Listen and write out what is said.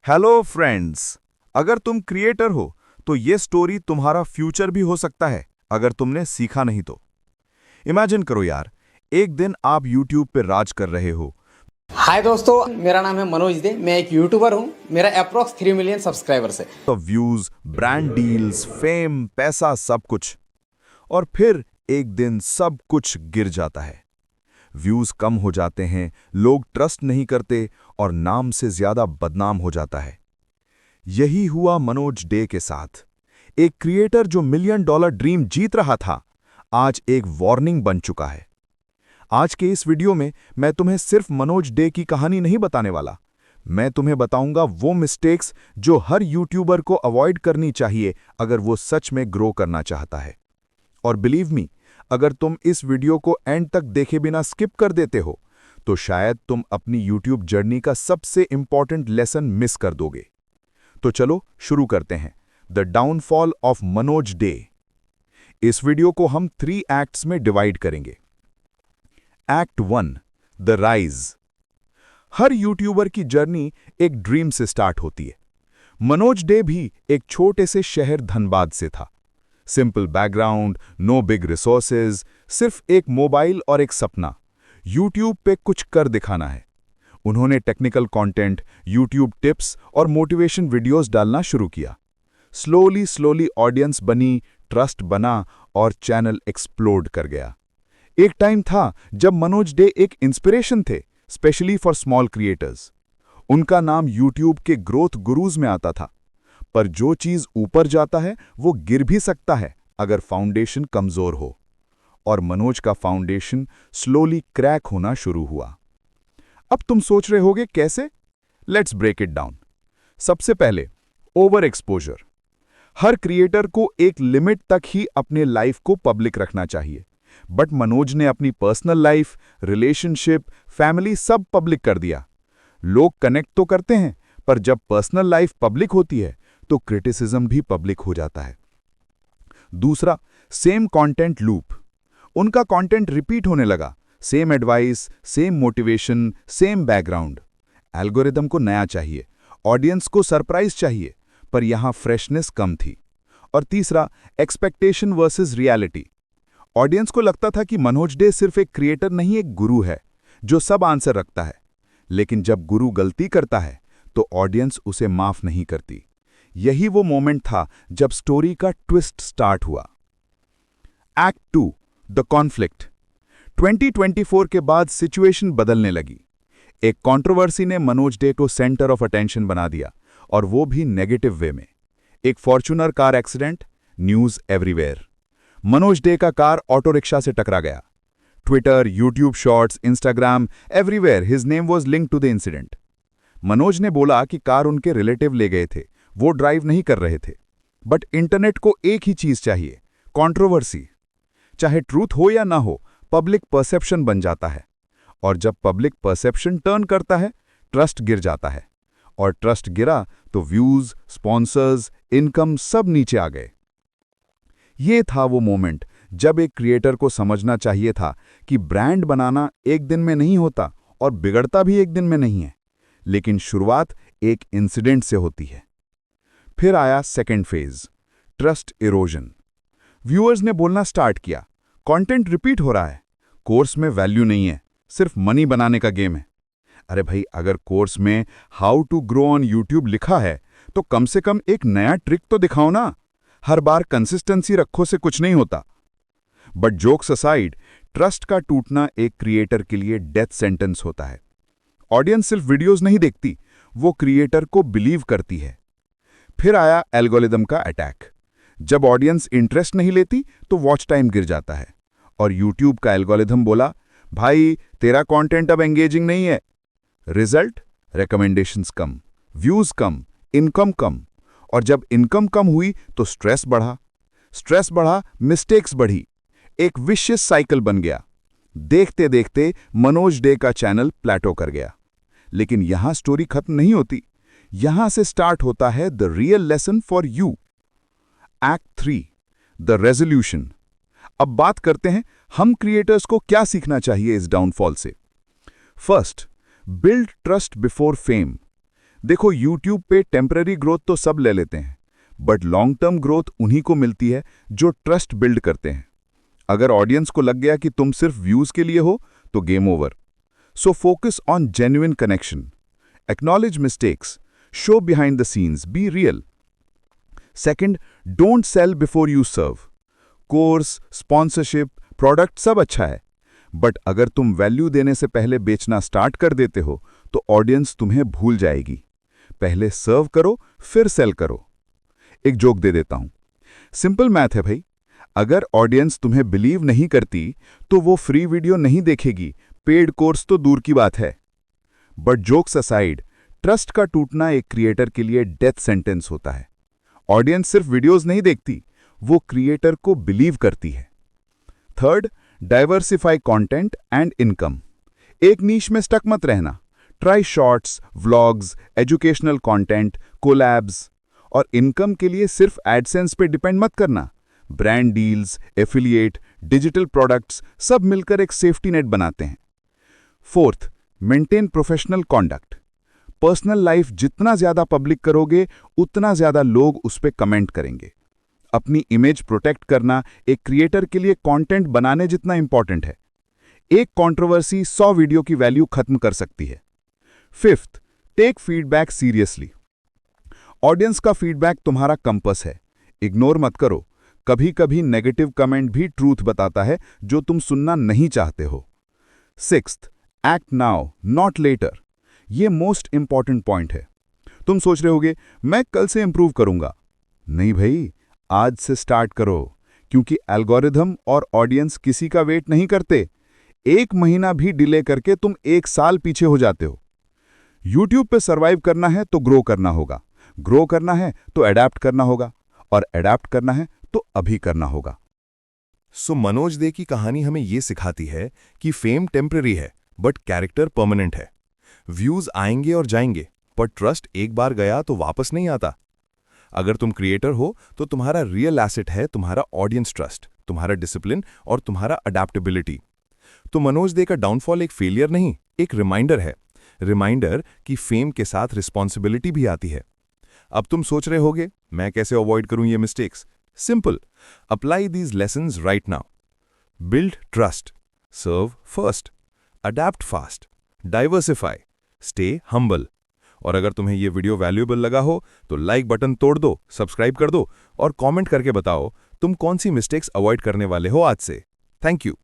Hello friends. अगर तुम creator हो तो ये स्टोरी तुम्हारा फ्यूचर भी हो सकता है अगर तुमने सीखा नहीं तो। इमेजिन करो यार, एक दिन आप यूट्यूब पे राज कर रहे हो। हाय दोस्तों, मेरा नाम है मनोज दे। मैं एक यूट्यूबर हूँ। मेरा अप्रॉक्स 3 मिलियन सब्सक्राइबर्स है। तो व्यूज, ब्रांड डील्स, फेम, पैसा, सब कुछ। और फिर एक दिन सब कुछ गिर जाता है। व्यूज कम हो जाते हैं, लोग ट्रस्ट नहीं करते और नाम से ज्यादा बदनाम हो जाता है। यही हुआ मनोज डे के साथ। एक क्रिएटर जो मिलियन डॉलर ड्रीम जीत रहा था, आज एक वार्निंग बन चुका है। आज के इस वीडियो में मैं तुम्हें सिर्फ मनोज डे की कहानी नहीं बताने वाला। मैं तुम्हें बताऊंगा वो मिस्टेक्स जो हर यूट्यूबर को अवॉइड करनी चाहिए अगर वो सच में ग्रो करना चाहता है। और बिलीव मी, अगर तुम इस वीडियो को एंड तक देखे बिना स्किप कर देते हो तो शायद तुम अपनी यूट्यूब जर्नी का सबसे इंपॉर्टेंट लेसन मिस कर दोगे। तो चलो शुरू करते हैं the downfall of Manoj day. इस वीडियो को हम 3 एक्ट्स में डिवाइड करेंगे। Act 1, the rise. Her YouTuber की जर्नी एक ड्रीम से स्टार्ट होती है। मनोज डे भी एक छोटे से शहर धनबाद से था। Simple background, no big resources, सिर्फ एक मोबाइल और एक सपना, यूट्यूब पे कुछ कर दिखाना है। उन्होंने टेक्निकल कंटेंट, यूट्यूब टिप्स और मोटिवेशन वीडियोस डालना शुरू किया। स्लोली ऑडियंस बनी, ट्रस्ट बना और चैनल एक्सप्लोड कर गया। एक टाइम था जब मनोज डे एक इंस्पिरेशन थे, स्पेशली फॉर स्मॉल क्रिएटर्स। उनका नाम यूट्यूब के ग्रोथ गुरुज में आता था। पर जो चीज ऊपर जाता है वो गिर भी सकता है अगर फाउंडेशन कमजोर हो। और मनोज का फाउंडेशन स्लोली क्रैक होना शुरू हुआ। अब तुम सोच रहे होगे कैसे? Let's break it down. सबसे पहले, ओवर एक्सपोजर। हर क्रिएटर को एक लिमिट तक ही अपने लाइफ को पब्लिक रखना चाहिए। बट मनोज ने अपनी पर्सनल लाइफ, रिलेशनशिप, फैमिली सब पब्लिक कर दिया। लोग कनेक्ट तो करते हैं, पर जब पर्सनल लाइफ पब्लिक होती है तो क्रिटिसिज्म भी पब्लिक हो जाता है। दूसरा, सेम कंटेंट लूप। उनका कंटेंट रिपीट होने लगा। Same advice, same motivation, same background. Algorithm को नया चाहिए, ऑडियंस को सरप्राइज चाहिए, पर यहां फ्रेशनेस कम थी। और तीसरा, एक्सपेक्टेशन वर्सेस रियलिटी। ऑडियंस को लगता था कि मनोज डे सिर्फ एक क्रिएटर नहीं, एक गुरु है जो सब आंसर रखता है। लेकिन जब गुरु गलती करता है तो ऑडियंस उसे माफ नहीं करती। यही वो मोमेंट था जब स्टोरी का ट्विस्ट स्टार्ट हुआ। Act 2, the conflict. 2024 के बाद सिचुएशन बदलने लगी। एक कंट्रोवर्सी ने मनोज डे को सेंटर ऑफ अटेंशन बना दिया, और वो भी नेगेटिव वे में। एक Fortuner car accident, news everywhere. Manoj Dey का कार ऑटो रिक्शा से टकरा गया। Twitter, YouTube shorts, Instagram, everywhere his name was linked to the incident. Manoj ने बोला कि कार उनके रिलेटिव ले गए थे, वो ड्राइव नहीं कर रहे थे। बट इंटरनेट को एक ही चीज चाहिए, कंट्रोवर्सी। चाहे ट्रूथ हो या ना हो, पब्लिक परसेप्शन बन जाता है। और जब पब्लिक परसेप्शन टर्न करता है, ट्रस्ट गिर जाता है। और ट्रस्ट गिरा तो व्यूज, स्पॉन्सर्स, इनकम सब नीचे आ गए। ये था वो मोमेंट जब एक क्रिएटर को समझना चाहिए था कि ब्रांड बनाना एक दिन में नहीं होता और बिगड़ता भी एक दिन में नहीं है, लेकिन शुरुआत एक इंसिडेंट से होती है। फिर आया second phase, trust erosion. Viewers ने बोलना स्टार्ट किया, कंटेंट रिपीट हो रहा है, कोर्स में वैल्यू नहीं है, सिर्फ मनी बनाने का गेम है। अरे भाई, अगर कोर्स में how to grow on YouTube लिखा है तो कम से कम एक नया ट्रिक तो दिखाओ ना। हर बार कंसिस्टेंसी रखो से कुछ नहीं होता। बट जोक्स असाइड, ट्रस्ट का टूटना एक क्रिएटर के लिए डेथ सेंटेंस होता है। ऑडियंस सिर्फ वीडियोस नहीं देखती, वो क्रिएटर को बिलीव करती है। फिर आया एल्गोरिदम का अटैक। जब ऑडियंस इंटरेस्ट नहीं लेती तो वॉच टाइम गिर जाता है, और यूट्यूब का एल्गोरिदम बोला, भाई तेरा कंटेंट अब एंगेजिंग नहीं है। रिजल्ट, रिकमेंडेशंस कम, व्यूज कम, इनकम कम। और जब इनकम कम हुई तो स्ट्रेस बढ़ा, मिस्टेक्स बढ़ी। एक विशियस साइकिल बन गया। देखते देखते मनोज डे का चैनल प्लेटो कर गया। लेकिन यहां स्टोरी खत्म नहीं होती। यहां से स्टार्ट होता है the real lesson for you. Act 3, the resolution. अब बात करते हैं हम क्रिएटर्स को क्या सीखना चाहिए इस डाउनफॉल से। First, build trust before fame. देखो, यूट्यूब पे टेम्पररी ग्रोथ तो सब ले लेते हैं, बट लॉन्ग टर्म ग्रोथ उन्हीं को मिलती है जो ट्रस्ट बिल्ड करते हैं। अगर ऑडियंस को लग गया कि तुम सिर्फ व्यूज के लिए हो, तो game over. So focus on genuine connection, acknowledge mistakes, show behind the scenes, be real. Second, don't sell before you serve. Course, sponsorship, product सब अच्छा है, बट अगर तुम वैल्यू देने से पहले बेचना स्टार्ट कर देते हो तो ऑडियंस तुम्हें भूल जाएगी। पहले सर्व करो, फिर सेल करो। एक जोक दे देता हूं, सिंपल मैथ है भाई। अगर ऑडियंस तुम्हें बिलीव नहीं करती तो वो फ्री वीडियो नहीं देखेगी, पेड कोर्स तो दूर की बात है। बट जोक्स असाइड, ट्रस्ट का टूटना एक क्रिएटर के लिए डेथ सेंटेंस होता है। ऑडियंस सिर्फ वीडियोस नहीं देखती, वो क्रिएटर को बिलीव करती है। Third, diversify content and income. एक नीश में स्टक मत रहना। Try shorts, vlogs, educational content, collabs. और इनकम के लिए सिर्फ एडसेंस पे डिपेंड मत करना। Brand deals, affiliate, digital products सब मिलकर एक सेफ्टी नेट बनाते हैं। Fourth, maintain professional conduct. Personal life जितना ज्यादा पब्लिक करोगे, उतना ज्यादा लोग उस पर कमेंट करेंगे। अपनी इमेज प्रोटेक्ट करना एक क्रिएटर के लिए कंटेंट बनाने जितना इंपॉर्टेंट है। एक कंट्रोवर्सी 100 वीडियो की वैल्यू खत्म कर सकती है। Fifth, take feedback seriously. Audience का फीडबैक तुम्हारा कंपस है, इग्नोर मत करो। कभी कभी नेगेटिव कमेंट भी ट्रूथ बताता है जो तुम सुनना नहीं चाहते हो। Sixth, act now not later. ये मोस्ट इंपॉर्टेंट पॉइंट है। तुम सोच रहे होगे मैं कल से इंप्रूव करूंगा। नहीं भाई, आज से स्टार्ट करो, क्योंकि एल्गोरिथम और ऑडियंस किसी का वेट नहीं करते। एक महीना भी डिले करके तुम 1 साल पीछे हो जाते हो। यूट्यूब पे सर्वाइव करना है तो ग्रो करना होगा, ग्रो करना है तो अडैप्ट करना होगा, और अडैप्ट करना है तो अभी करना होगा। सो मनोज दे की कहानी हमें ये सिखाती है कि फेम टेम्पररी है बट कैरेक्टर परमानेंट है। व्यूज आएंगे और जाएंगे, पर ट्रस्ट एक बार गया तो वापस नहीं आता। अगर तुम क्रिएटर हो तो तुम्हारा रियल एसेट है तुम्हारा ऑडियंस ट्रस्ट, तुम्हारा डिसिप्लिन और तुम्हारा अडैप्टेबिलिटी। तो मनोज दे का डाउनफॉल एक फेलियर नहीं, एक रिमाइंडर है। रिमाइंडर कि फेम के साथ रिस्पॉन्सिबिलिटी भी आती है। अब तुम सोच रहे होगे मैं कैसे अवॉइड करूं ये mistakes. Simple, apply these lessons right now. Build trust, serve first, adapt fast, diversify, stay humble. और अगर तुम्हें ये वीडियो वैल्यूएबल लगा हो तो लाइक बटन तोड़ दो, सब्सक्राइब कर दो और कमेंट करके बताओ तुम कौन सी मिस्टेक्स अवॉइड करने वाले हो आज से। Thank you.